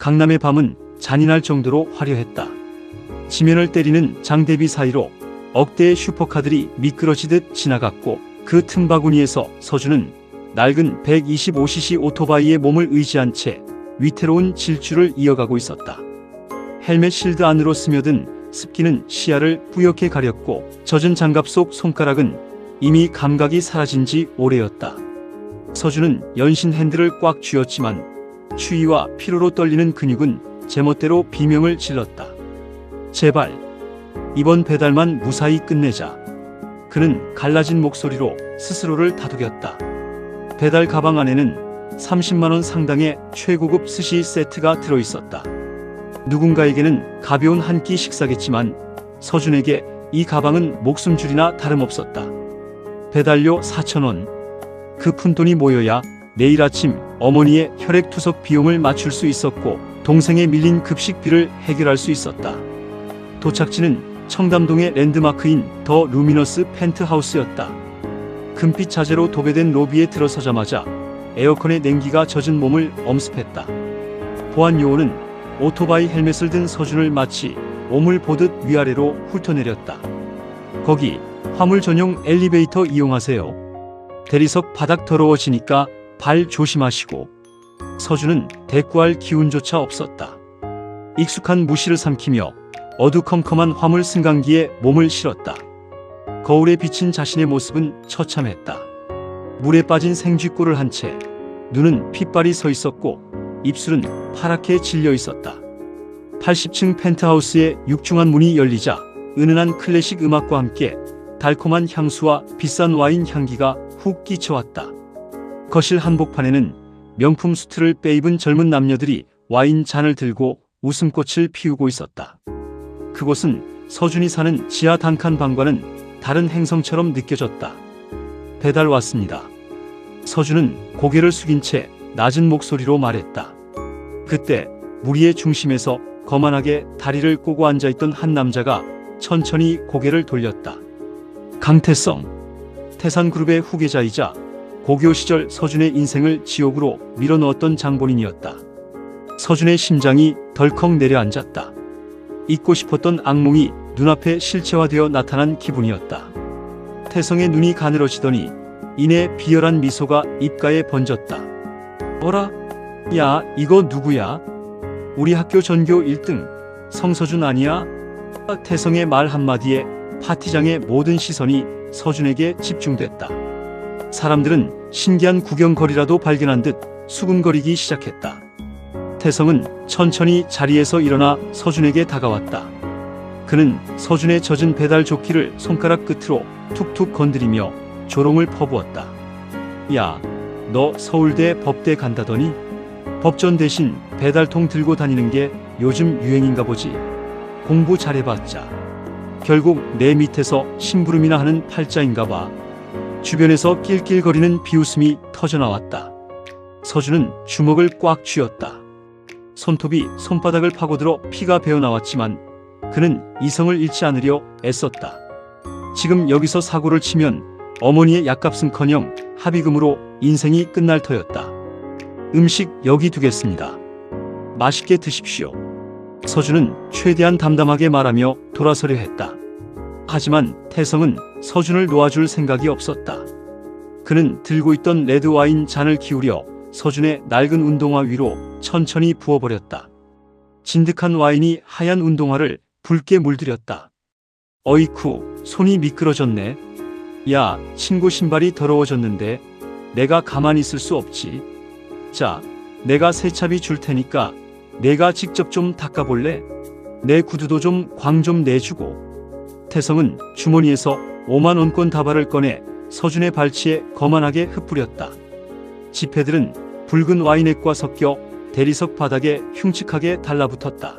강남의 밤은 잔인할 정도로 화려했다. 지면을 때리는 장대비 사이로 억대의 슈퍼카들이 미끄러지듯 지나갔고 그 틈바구니에서 서준은 낡은 125cc 오토바이에 몸을 의지한 채 위태로운 질주를 이어가고 있었다. 헬멧 실드 안으로 스며든 습기는 시야를 뿌옇게 가렸고 젖은 장갑 속 손가락은 이미 감각이 사라진 지 오래였다. 서준은 연신 핸들을 꽉 쥐었지만 추위와 피로로 떨리는 근육은 제멋대로 비명을 질렀다. 제발 이번 배달만 무사히 끝내자. 그는 갈라진 목소리로 스스로를 다독였다. 배달 가방 안에는 30만 원 상당의 최고급 스시 세트가 들어있었다. 누군가에게는 가벼운 한 끼 식사겠지만 서준에게 이 가방은 목숨줄이나 다름없었다. 배달료 4,000원. 그 푼돈이 모여야 내일 아침 어머니의 혈액투석 비용을 맞출 수 있었고 동생의 밀린 급식비를 해결할 수 있었다. 도착지는 청담동의 랜드마크인 더 루미너스 펜트하우스였다. 금빛 자재로 도배된 로비에 들어서자마자 에어컨의 냉기가 젖은 몸을 엄습했다. 보안 요원은 오토바이 헬멧을 든 서준을 마치 오물 보듯 위아래로 훑어내렸다. 거기 화물 전용 엘리베이터 이용하세요. 대리석 바닥 더러워지니까 발 조심하시고. 서준은 대꾸할 기운조차 없었다. 익숙한 무시를 삼키며 어두컴컴한 화물 승강기에 몸을 실었다. 거울에 비친 자신의 모습은 처참했다. 물에 빠진 생쥐꼬를 한 채 눈은 핏발이 서 있었고 입술은 파랗게 질려 있었다. 80층 펜트하우스의 육중한 문이 열리자 은은한 클래식 음악과 함께 달콤한 향수와 비싼 와인 향기가 훅 끼쳐왔다. 거실 한복판에는 명품 수트를 빼입은 젊은 남녀들이 와인 잔을 들고 웃음꽃을 피우고 있었다. 그곳은 서준이 사는 지하 단칸 방과는 다른 행성처럼 느껴졌다. 배달 왔습니다. 서준은 고개를 숙인 채 낮은 목소리로 말했다. 그때 무리의 중심에서 거만하게 다리를 꼬고 앉아있던 한 남자가 천천히 고개를 돌렸다. 강태성, 태산그룹의 후계자이자 고교 시절 서준의 인생을 지옥으로 밀어넣었던 장본인이었다. 서준의 심장이 덜컥 내려앉았다. 잊고 싶었던 악몽이 눈앞에 실체화되어 나타난 기분이었다. 태성의 눈이 가늘어지더니 이내 비열한 미소가 입가에 번졌다. 어라? 야, 이거 누구야? 우리 학교 전교 1등 성서준 아니야? 태성의 말 한마디에 파티장의 모든 시선이 서준에게 집중됐다. 사람들은 신기한 구경거리라도 발견한 듯 수군거리기 시작했다. 태성은 천천히 자리에서 일어나 서준에게 다가왔다. 그는 서준의 젖은 배달 조끼를 손가락 끝으로 툭툭 건드리며 조롱을 퍼부었다. 야, 너 서울대 법대 간다더니? 법전 대신 배달통 들고 다니는 게 요즘 유행인가 보지. 공부 잘해봤자 결국 내 밑에서 심부름이나 하는 팔자인가 봐. 주변에서 낄낄거리는 비웃음이 터져나왔다. 서준은 주먹을 꽉 쥐었다. 손톱이 손바닥을 파고들어 피가 배어나왔지만 그는 이성을 잃지 않으려 애썼다. 지금 여기서 사고를 치면 어머니의 약값은커녕 합의금으로 인생이 끝날 터였다. 음식 여기 두겠습니다. 맛있게 드십시오. 서준은 최대한 담담하게 말하며 돌아서려 했다. 하지만 태성은 서준을 놓아줄 생각이 없었다. 그는 들고 있던 레드와인 잔을 기울여 서준의 낡은 운동화 위로 천천히 부어버렸다. 진득한 와인이 하얀 운동화를 붉게 물들였다. 어이쿠, 손이 미끄러졌네. 야, 친구 신발이 더러워졌는데 내가 가만히 있을 수 없지. 자, 내가 세차비 줄 테니까 내가 직접 좀 닦아볼래? 내 구두도 좀 광 좀 내주고. 태성은 주머니에서 5만원권 다발을 꺼내 서준의 발치에 거만하게 흩뿌렸다. 지폐들은 붉은 와인액과 섞여 대리석 바닥에 흉측하게 달라붙었다.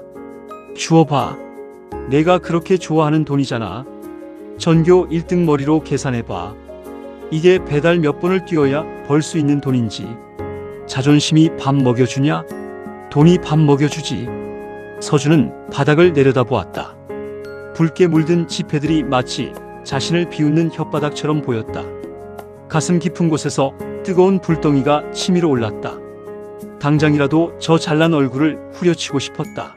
주워봐. 내가 그렇게 좋아하는 돈이잖아. 전교 1등 머리로 계산해봐. 이게 배달 몇 번을 뛰어야 벌 수 있는 돈인지. 자존심이 밥 먹여주냐? 돈이 밥 먹여주지. 서준은 바닥을 내려다보았다. 붉게 물든 지폐들이 마치 자신을 비웃는 혓바닥처럼 보였다. 가슴 깊은 곳에서 뜨거운 불덩이가 치밀어 올랐다. 당장이라도 저 잘난 얼굴을 후려치고 싶었다.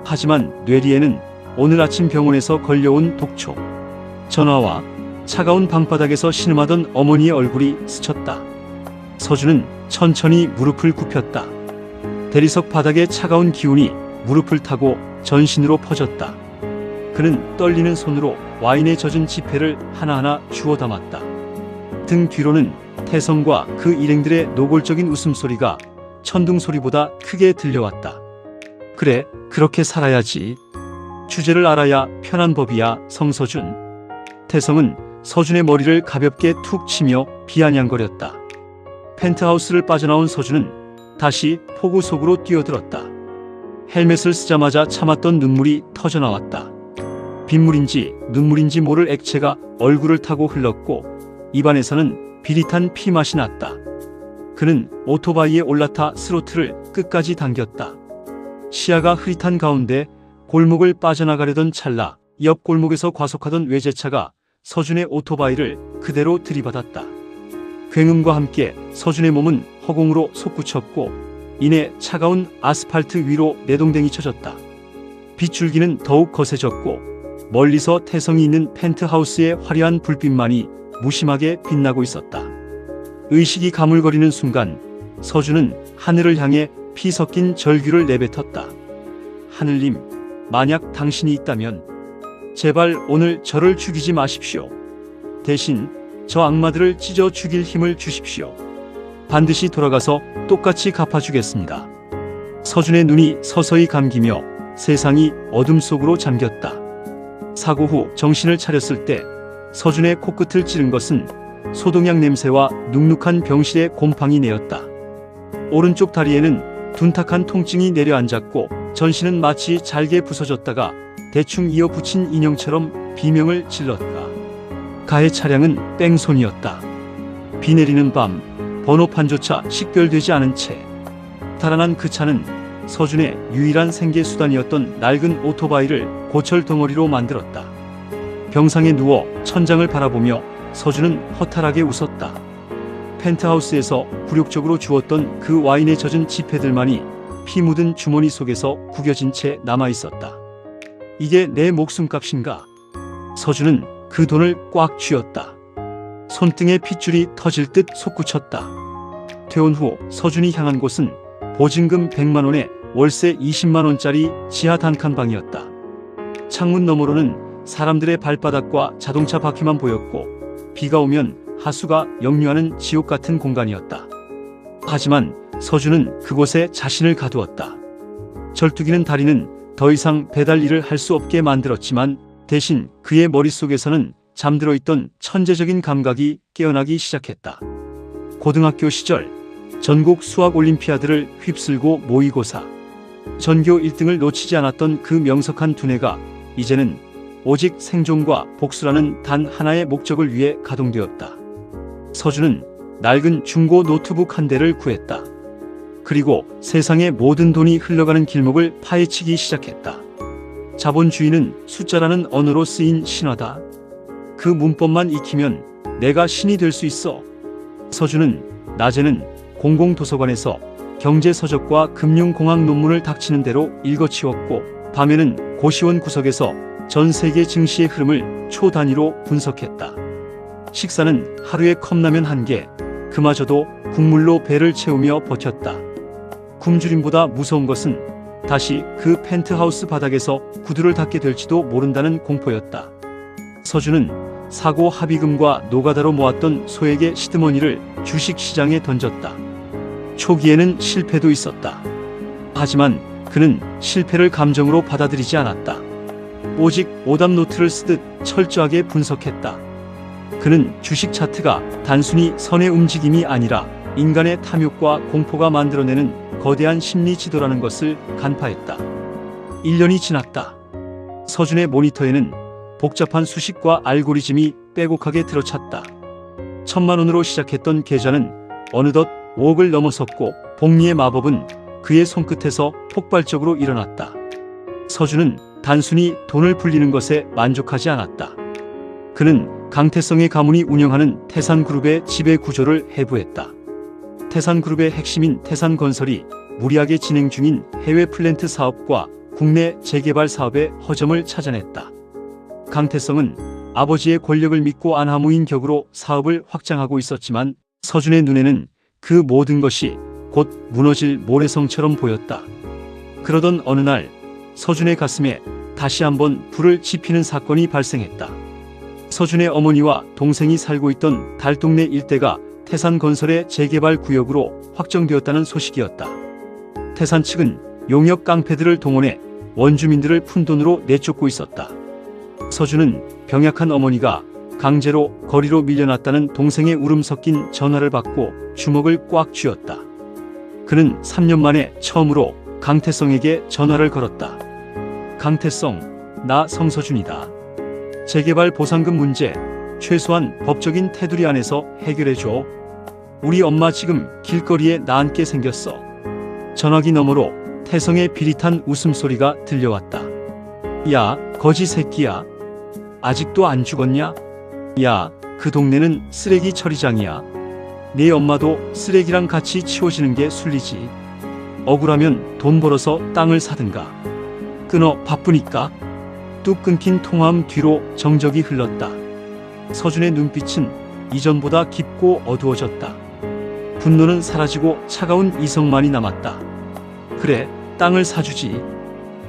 하지만 뇌리에는 오늘 아침 병원에서 걸려온 독촉, 전화와 차가운 방바닥에서 신음하던 어머니의 얼굴이 스쳤다. 서준은 천천히 무릎을 굽혔다. 대리석 바닥의 차가운 기운이 무릎을 타고 전신으로 퍼졌다. 그는 떨리는 손으로 와인에 젖은 지폐를 하나하나 주워 담았다. 등 뒤로는 태성과 그 일행들의 노골적인 웃음소리가 천둥소리보다 크게 들려왔다. 그래, 그렇게 살아야지. 주제를 알아야 편한 법이야, 성서준. 태성은 서준의 머리를 가볍게 툭 치며 비아냥거렸다. 펜트하우스를 빠져나온 서준은 다시 폭우 속으로 뛰어들었다. 헬멧을 쓰자마자 참았던 눈물이 터져나왔다. 빗물인지 눈물인지 모를 액체가 얼굴을 타고 흘렀고 입안에서는 비릿한 피맛이 났다. 그는 오토바이에 올라타 스로틀을 끝까지 당겼다. 시야가 흐릿한 가운데 골목을 빠져나가려던 찰나 옆 골목에서 과속하던 외제차가 서준의 오토바이를 그대로 들이받았다. 굉음과 함께 서준의 몸은 허공으로 솟구쳤고 이내 차가운 아스팔트 위로 내동댕이 쳐졌다. 빗줄기는 더욱 거세졌고 멀리서 태성이 있는 펜트하우스의 화려한 불빛만이 무심하게 빛나고 있었다. 의식이 가물거리는 순간 서준은 하늘을 향해 피 섞인 절규를 내뱉었다. 하늘님, 만약 당신이 있다면 제발 오늘 저를 죽이지 마십시오. 대신 저 악마들을 찢어 죽일 힘을 주십시오. 반드시 돌아가서 똑같이 갚아주겠습니다. 서준의 눈이 서서히 감기며 세상이 어둠 속으로 잠겼다. 사고 후 정신을 차렸을 때 서준의 코끝을 찌른 것은 소독약 냄새와 눅눅한 병실의 곰팡이 내였다. 오른쪽 다리에는 둔탁한 통증이 내려앉았고 전신은 마치 잘게 부서졌다가 대충 이어붙인 인형처럼 비명을 질렀다. 가해 차량은 뺑소니였다. 비 내리는 밤 번호판조차 식별되지 않은 채 달아난 그 차는 서준의 유일한 생계수단이었던 낡은 오토바이를 고철 덩어리로 만들었다. 병상에 누워 천장을 바라보며 서준은 허탈하게 웃었다. 펜트하우스에서 굴욕적으로 주었던 그 와인에 젖은 지폐들만이 피 묻은 주머니 속에서 구겨진 채 남아있었다. 이게 내 목숨값인가? 서준은 그 돈을 꽉 쥐었다. 손등에 핏줄이 터질 듯 솟구쳤다. 퇴원 후 서준이 향한 곳은 보증금 100만 원에 월세 20만 원짜리 지하 단칸방이었다. 창문 너머로는 사람들의 발바닥과 자동차 바퀴만 보였고 비가 오면 하수가 역류하는 지옥 같은 공간이었다. 하지만 서준은 그곳에 자신을 가두었다. 절뚝이는 다리는 더 이상 배달 일을 할 수 없게 만들었지만 대신 그의 머릿속에서는 잠들어 있던 천재적인 감각이 깨어나기 시작했다. 고등학교 시절 전국 수학 올림피아드를 휩쓸고 모의고사 전교 1등을 놓치지 않았던 그 명석한 두뇌가 이제는 오직 생존과 복수라는 단 하나의 목적을 위해 가동되었다. 서준은 낡은 중고 노트북 한 대를 구했다. 그리고 세상의 모든 돈이 흘러가는 길목을 파헤치기 시작했다. 자본주의는 숫자라는 언어로 쓰인 신화다. 그 문법만 익히면 내가 신이 될 수 있어. 서준은 낮에는 공공도서관에서 경제서적과 금융공학 논문을 닥치는 대로 읽어치웠고 밤에는 고시원 구석에서 전 세계 증시의 흐름을 초 단위로 분석했다. 식사는 하루에 컵라면 1개, 그마저도 국물로 배를 채우며 버텼다. 굶주림보다 무서운 것은 다시 그 펜트하우스 바닥에서 구두를 닦게 될지도 모른다는 공포였다. 서준은 사고 합의금과 노가다로 모았던 소액의 시드머니를 주식시장에 던졌다. 초기에는 실패도 있었다. 하지만 그는 실패를 감정으로 받아들이지 않았다. 오직 오답노트를 쓰듯 철저하게 분석했다. 그는 주식 차트가 단순히 선의 움직임이 아니라 인간의 탐욕과 공포가 만들어내는 거대한 심리 지도라는 것을 간파했다. 1년이 지났다. 서준의 모니터에는 복잡한 수식과 알고리즘이 빼곡하게 들어찼다. 1,000만 원으로 시작했던 계좌는 어느덧 5억을 넘어섰고 복리의 마법은 그의 손끝에서 폭발적으로 일어났다. 서준은 단순히 돈을 불리는 것에 만족하지 않았다. 그는 강태성의 가문이 운영하는 태산그룹의 지배 구조를 해부했다. 태산그룹의 핵심인 태산건설이 무리하게 진행 중인 해외 플랜트 사업과 국내 재개발 사업의 허점을 찾아냈다. 강태성은 아버지의 권력을 믿고 안하무인 격으로 사업을 확장하고 있었지만 서준의 눈에는 그 모든 것이 곧 무너질 모래성처럼 보였다. 그러던 어느 날 서준의 가슴에 다시 한번 불을 지피는 사건이 발생했다. 서준의 어머니와 동생이 살고 있던 달동네 일대가 태산건설의 재개발 구역으로 확정되었다는 소식이었다. 태산 측은 용역 깡패들을 동원해 원주민들을 푼돈으로 내쫓고 있었다. 서준은 병약한 어머니가 강제로 거리로 밀려났다는 동생의 울음 섞인 전화를 받고 주먹을 꽉 쥐었다. 그는 3년 만에 처음으로 강태성에게 전화를 걸었다. 강태성, 나 성서준이다. 재개발 보상금 문제 최소한 법적인 테두리 안에서 해결해줘. 우리 엄마 지금 길거리에 나앉게 생겼어. 전화기 너머로 태성의 비릿한 웃음소리가 들려왔다. 야, 거지 새끼야. 아직도 안 죽었냐? 야, 그 동네는 쓰레기 처리장이야. 네 엄마도 쓰레기랑 같이 치워지는 게 순리지. 억울하면 돈 벌어서 땅을 사든가. 끊어, 바쁘니까. 뚝 끊긴 통화음 뒤로 정적이 흘렀다. 서준의 눈빛은 이전보다 깊고 어두워졌다. 분노는 사라지고 차가운 이성만이 남았다. 그래, 땅을 사주지.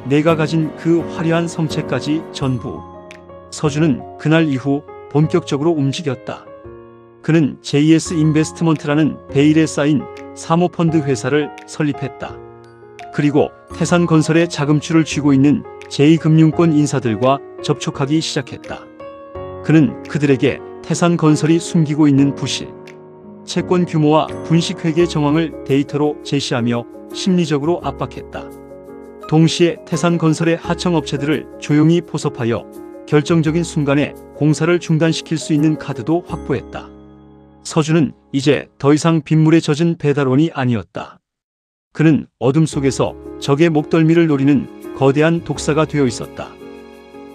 내가 가진 그 화려한 성체까지 전부. 서준은 그날 이후 본격적으로 움직였다. 그는 JS 인베스트먼트라는 베일에 쌓인 사모펀드 회사를 설립했다. 그리고 태산건설의 자금줄을 쥐고 있는 제2금융권 인사들과 접촉하기 시작했다. 그는 그들에게 태산건설이 숨기고 있는 부실, 채권 규모와 분식회계 정황을 데이터로 제시하며 심리적으로 압박했다. 동시에 태산건설의 하청업체들을 조용히 포섭하여 결정적인 순간에 공사를 중단시킬 수 있는 카드도 확보했다. 서준은 이제 더 이상 빗물에 젖은 배달원이 아니었다. 그는 어둠 속에서 적의 목덜미를 노리는 거대한 독사가 되어 있었다.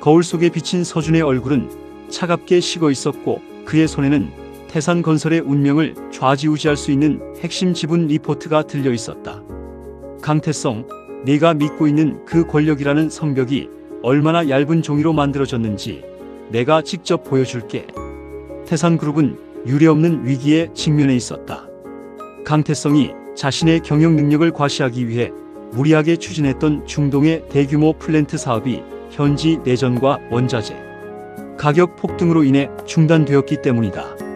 거울 속에 비친 서준의 얼굴은 차갑게 식어 있었고 그의 손에는 태산건설의 운명을 좌지우지할 수 있는 핵심 지분 리포트가 들려 있었다. 강태성, 네가 믿고 있는 그 권력이라는 성벽이 얼마나 얇은 종이로 만들어졌는지 내가 직접 보여줄게. 태산그룹은 유례없는 위기에 직면해 있었다. 강태성이 자신의 경영 능력을 과시하기 위해 무리하게 추진했던 중동의 대규모 플랜트 사업이 현지 내전과 원자재, 가격 폭등으로 인해 중단되었기 때문이다.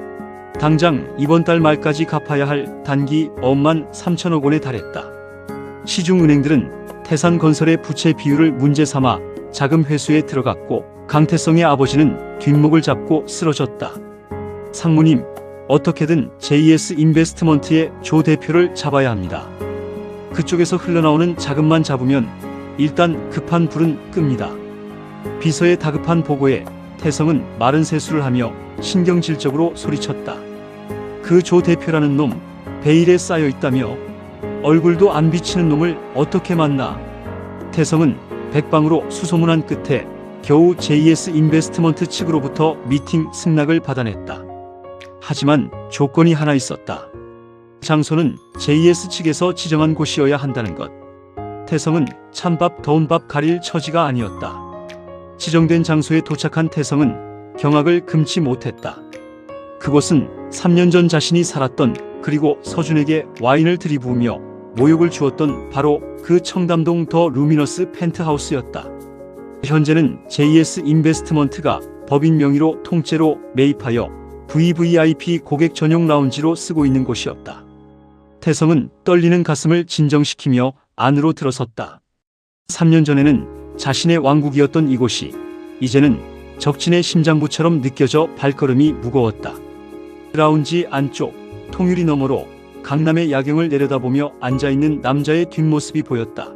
당장 이번 달 말까지 갚아야 할 단기 어음만 3천억 원에 달했다. 시중은행들은 태산건설의 부채 비율을 문제 삼아 자금 회수에 들어갔고 강태성의 아버지는 뒷목을 잡고 쓰러졌다. 상무님, 어떻게든 JS 인베스트먼트의 조 대표를 잡아야 합니다. 그쪽에서 흘러나오는 자금만 잡으면 일단 급한 불은 끕니다. 비서의 다급한 보고에 태성은 마른 세수를 하며 신경질적으로 소리쳤다. 그 조 대표라는 놈 베일에 쌓여 있다며? 얼굴도 안 비치는 놈을 어떻게 만나? 태성은 백방으로 수소문한 끝에 겨우 JS 인베스트먼트 측으로부터 미팅 승낙을 받아냈다. 하지만 조건이 하나 있었다. 장소는 JS 측에서 지정한 곳이어야 한다는 것. 태성은 찬밥 더운 밥 가릴 처지가 아니었다. 지정된 장소에 도착한 태성은 경악을 금치 못했다. 그곳은 3년 전 자신이 살았던 그리고 서준에게 와인을 들이부으며 모욕을 주었던 바로 그 청담동 더 루미너스 펜트하우스였다. 현재는 JS 인베스트먼트가 법인 명의로 통째로 매입하여 VVIP 고객 전용 라운지로 쓰고 있는 곳이었다. 태성은 떨리는 가슴을 진정시키며 안으로 들어섰다. 3년 전에는 자신의 왕국이었던 이곳이 이제는 적진의 심장부처럼 느껴져 발걸음이 무거웠다. 라운지 안쪽 통유리 너머로 강남의 야경을 내려다보며 앉아있는 남자의 뒷모습이 보였다.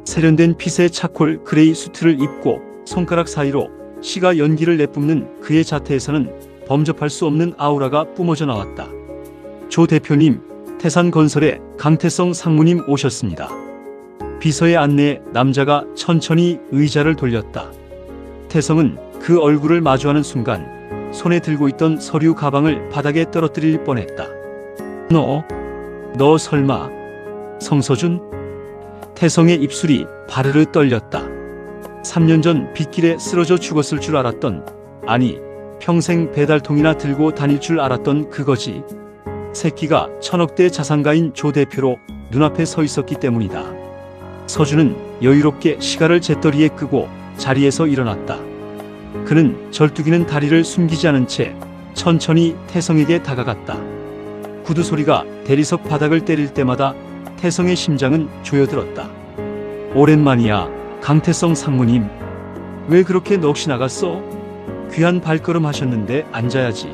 세련된 핏의 차콜 그레이 수트를 입고 손가락 사이로 시가 연기를 내뿜는 그의 자태에서는 범접할 수 없는 아우라가 뿜어져 나왔다. 조 대표님, 태산건설의 강태성 상무님 오셨습니다. 비서의 안내에 남자가 천천히 의자를 돌렸다. 태성은 그 얼굴을 마주하는 순간 손에 들고 있던 서류 가방을 바닥에 떨어뜨릴 뻔했다. 너 너 설마 성서준? 태성의 입술이 바르르 떨렸다. 3년 전 빗길에 쓰러져 죽었을 줄 알았던, 아니 평생 배달통이나 들고 다닐 줄 알았던 그거지. 새끼가 1000억대 자산가인 조 대표로 눈앞에 서 있었기 때문이다. 서준은 여유롭게 시가를 재떨이에 끄고 자리에서 일어났다. 그는 절뚝이는 다리를 숨기지 않은 채 천천히 태성에게 다가갔다. 구두 소리가 대리석 바닥을 때릴 때마다 태성의 심장은 조여들었다. 오랜만이야, 강태성 상무님. 왜 그렇게 넋이 나갔어? 귀한 발걸음 하셨는데 앉아야지.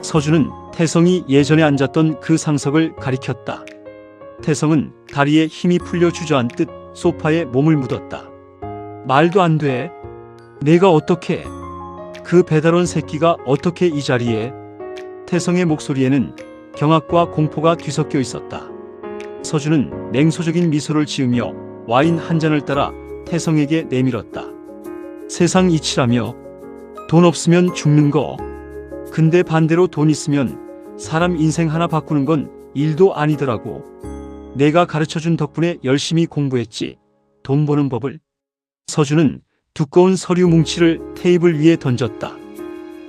서준은 태성이 예전에 앉았던 그 상석을 가리켰다. 태성은 다리에 힘이 풀려 주저앉듯 소파에 몸을 묻었다. 말도 안 돼. 내가 어떻게? 그 배달원 새끼가 어떻게 이 자리에? 태성의 목소리에는 경악과 공포가 뒤섞여 있었다. 서준은 냉소적인 미소를 지으며 와인 한 잔을 따라 태성에게 내밀었다. 세상 이치라며. 돈 없으면 죽는 거. 근데 반대로 돈 있으면 사람 인생 하나 바꾸는 건 일도 아니더라고. 내가 가르쳐준 덕분에 열심히 공부했지. 돈 버는 법을. 서준은 두꺼운 서류 뭉치를 테이블 위에 던졌다.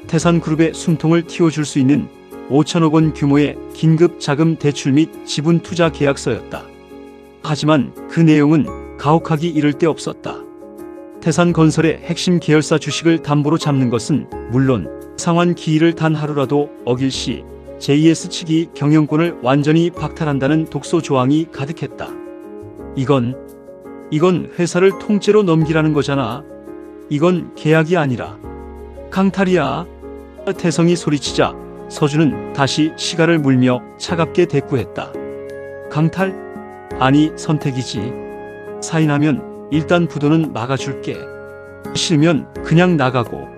태산그룹의 숨통을 틔워줄 수 있는 5천억 원 규모의 긴급 자금 대출 및 지분 투자 계약서였다. 하지만 그 내용은 가혹하기 이를 데 없었다. 태산건설의 핵심 계열사 주식을 담보로 잡는 것은 물론 상환 기일을 단 하루라도 어길 시 JS 측이 경영권을 완전히 박탈한다는 독소 조항이 가득했다. 이건 회사를 통째로 넘기라는 거잖아. 이건 계약이 아니라 강탈이야. 태성이 소리치자 서준은 다시 시가를 물며 차갑게 대꾸했다. 강탈? 아니, 선택이지. 사인하면 일단 부도는 막아줄게. 싫으면 그냥 나가고.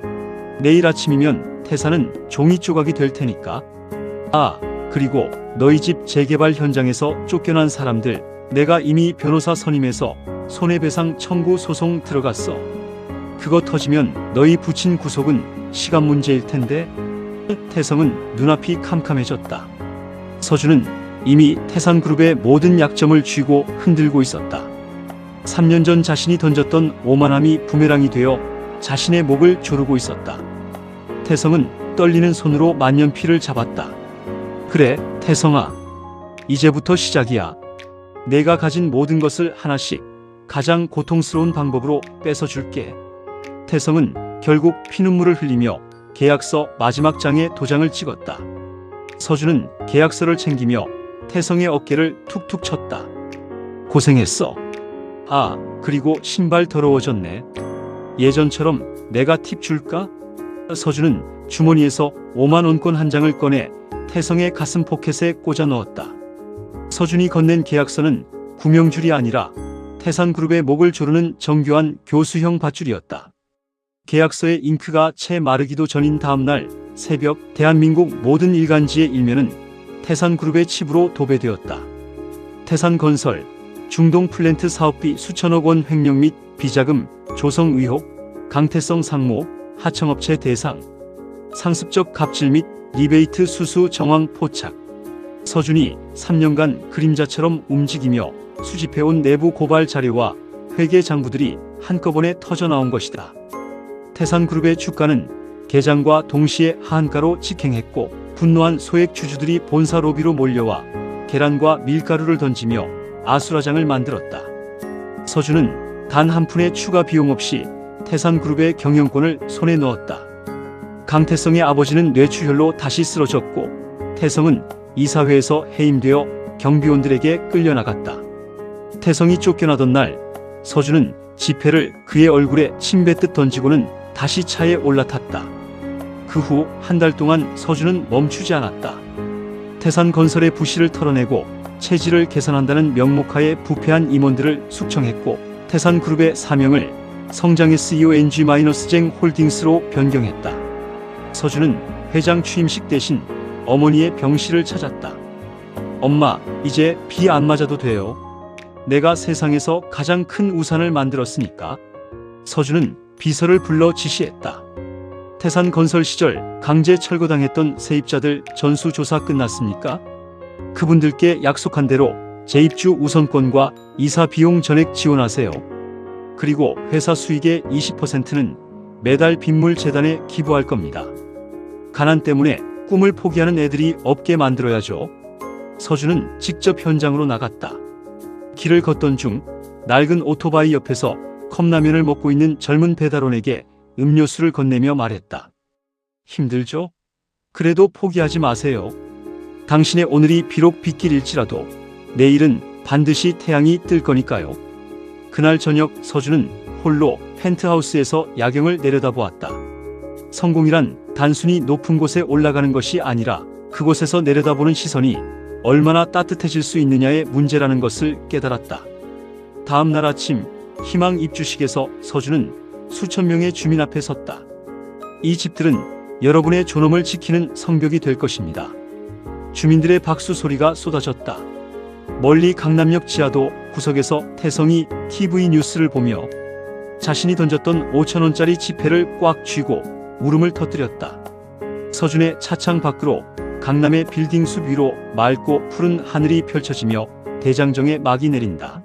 내일 아침이면 태산은 종이 조각이 될 테니까. 아, 그리고 너희 집 재개발 현장에서 쫓겨난 사람들 내가 이미 변호사 선임해서 손해배상 청구 소송 들어갔어. 그거 터지면 너희 부친 구속은 시간 문제일 텐데. 태성은 눈앞이 캄캄해졌다. 서준은 이미 태산그룹의 모든 약점을 쥐고 흔들고 있었다. 3년 전 자신이 던졌던 오만함이 부메랑이 되어 자신의 목을 조르고 있었다. 태성은 떨리는 손으로 만년필을 잡았다. 그래, 태성아. 이제부터 시작이야. 내가 가진 모든 것을 하나씩 가장 고통스러운 방법으로 뺏어줄게. 태성은 결국 피눈물을 흘리며 계약서 마지막 장에 도장을 찍었다. 서준은 계약서를 챙기며 태성의 어깨를 툭툭 쳤다. 고생했어. 아, 그리고 신발 더러워졌네. 예전처럼 내가 팁 줄까? 서준은 주머니에서 5만 원권 한 장을 꺼내 태성의 가슴 포켓에 꽂아 넣었다. 서준이 건넨 계약서는 구명줄이 아니라 태산그룹의 목을 조르는 정교한 교수형 밧줄이었다. 계약서의 잉크가 채 마르기도 전인 다음날 새벽 대한민국 모든 일간지의 일면은 태산그룹의 칩으로 도배되었다. 태산건설 중동 플랜트 사업비 수천억 원 횡령 및 비자금 조성 의혹, 강태성 상무 하청업체 대상, 상습적 갑질 및 리베이트 수수 정황 포착. 서준이 3년간 그림자처럼 움직이며 수집해온 내부 고발 자료와 회계 장부들이 한꺼번에 터져나온 것이다. 태산그룹의 주가는 개장과 동시에 하한가로 직행했고 분노한 소액 주주들이 본사 로비로 몰려와 계란과 밀가루를 던지며 아수라장을 만들었다. 서준은 단 한 푼의 추가 비용 없이 태산그룹의 경영권을 손에 넣었다. 강태성의 아버지는 뇌출혈로 다시 쓰러졌고 태성은 이사회에서 해임되어 경비원들에게 끌려나갔다. 태성이 쫓겨나던 날 서준은 지폐를 그의 얼굴에 침뱉듯 던지고는 다시 차에 올라탔다. 그 후 한 달 동안 서준은 멈추지 않았다. 태산건설의 부실을 털어내고 체질을 개선한다는 명목하에 부패한 임원들을 숙청했고 태산그룹의 사명을 성장의 CONG-쟁 홀딩스로 변경했다. 서준은 회장 취임식 대신 어머니의 병실을 찾았다. 엄마, 이제 비 안 맞아도 돼요. 내가 세상에서 가장 큰 우산을 만들었으니까. 서준은 비서를 불러 지시했다. 태산건설 시절 강제 철거당했던 세입자들 전수조사 끝났습니까? 그분들께 약속한 대로 재입주 우선권과 이사 비용 전액 지원하세요. 그리고 회사 수익의 20%는 매달 빗물 재단에 기부할 겁니다. 가난 때문에 꿈을 포기하는 애들이 없게 만들어야죠. 서준은 직접 현장으로 나갔다. 길을 걷던 중 낡은 오토바이 옆에서 컵라면을 먹고 있는 젊은 배달원에게 음료수를 건네며 말했다. 힘들죠? 그래도 포기하지 마세요. 당신의 오늘이 비록 빗길일지라도 내일은 반드시 태양이 뜰 거니까요. 그날 저녁 서준은 홀로 펜트하우스에서 야경을 내려다보았다. 성공이란 단순히 높은 곳에 올라가는 것이 아니라 그곳에서 내려다보는 시선이 얼마나 따뜻해질 수 있느냐의 문제라는 것을 깨달았다. 다음 날 아침 희망 입주식에서 서준은 수천 명의 주민 앞에 섰다. 이 집들은 여러분의 존엄을 지키는 성벽이 될 것입니다. 주민들의 박수 소리가 쏟아졌다. 멀리 강남역 지하도 구석에서 태성이 TV 뉴스를 보며 자신이 던졌던 5,000원짜리 지폐를 꽉 쥐고 울음을 터뜨렸다. 서준의 차창 밖으로 강남의 빌딩 숲 위로 맑고 푸른 하늘이 펼쳐지며 대장정의 막이 내린다.